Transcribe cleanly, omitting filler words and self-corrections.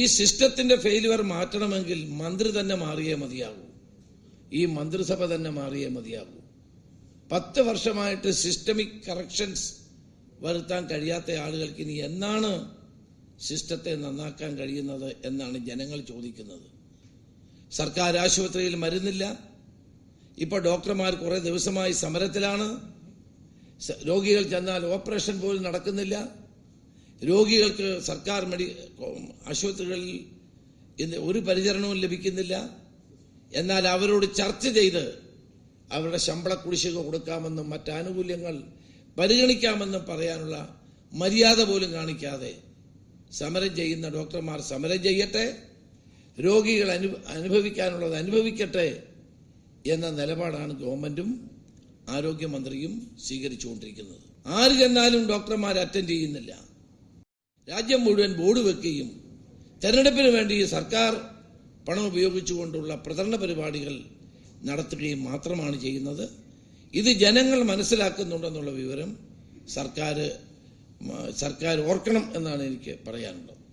ഈ സിസ്റ്റത്തിന്റെ ഫെയിലിയർ മാറ്റണമെങ്കിൽ മന്ത്രി തന്നെ മാറിയേ മതിയാകൂ, ഈ മന്ത്രിസഭ തന്നെ മാറിയേ മതിയാകൂ. 10 വർഷമായിട്ട് സിസ്റ്റമിക് കറക്ഷൻസ് വരുത്താൻ കഴിയാത്ത ആളുകൾക്ക് ഇനി എന്നാണ് സിസ്റ്റത്തെ നന്നാക്കാൻ കഴിയുന്നത് എന്നാണ് ജനങ്ങൾ ചോദിക്കുന്നത്. സർക്കാർ ആശുപത്രിയിൽ മരുന്നില്ല. ഇപ്പോൾ ഡോക്ടർമാർ കുറെ ദിവസമായി സമരത്തിലാണ്. രോഗികൾ ചെന്നാൽ ഓപ്പറേഷൻ പോലും നടക്കുന്നില്ല. രോഗികൾക്ക് സർക്കാർ ആശുപത്രികളിൽ ഒരു പരിചരണവും ലഭിക്കുന്നില്ല. എന്നാൽ അവരോട് ചർച്ച ചെയ്ത് അവരുടെ ശമ്പള കുടിശ്ശിക കൊടുക്കാമെന്നും മറ്റാനുകൂല്യങ്ങൾ പരിഗണിക്കാമെന്നും പറയാനുള്ള മര്യാദ പോലും കാണിക്കാതെ സമരം ചെയ്യുന്ന ഡോക്ടർമാർ സമരം ചെയ്യട്ടെ, രോഗികൾ അനുഭവിക്കാനുള്ളത് അനുഭവിക്കട്ടെ എന്ന നിലപാടാണ് ഗവൺമെന്റും ആരോഗ്യമന്ത്രിയും സ്വീകരിച്ചുകൊണ്ടിരിക്കുന്നത്. ആര് ചെന്നാലും ഡോക്ടർമാർ അറ്റൻഡ് ചെയ്യുന്നില്ല. രാജ്യം മുഴുവൻ ബോർഡ് വെക്കുകയും തെരഞ്ഞെടുപ്പിന് വേണ്ടി സർക്കാർ പണം ഉപയോഗിച്ചുകൊണ്ടുള്ള പ്രചരണ പരിപാടികൾ നടത്തുകയും മാത്രമാണ് ചെയ്യുന്നത്. ഇത് ജനങ്ങൾ മനസ്സിലാക്കുന്നുണ്ടെന്നുള്ള വിവരം സർക്കാർ ഓർക്കണം എന്നാണ് എനിക്ക് പറയാനുള്ളത്.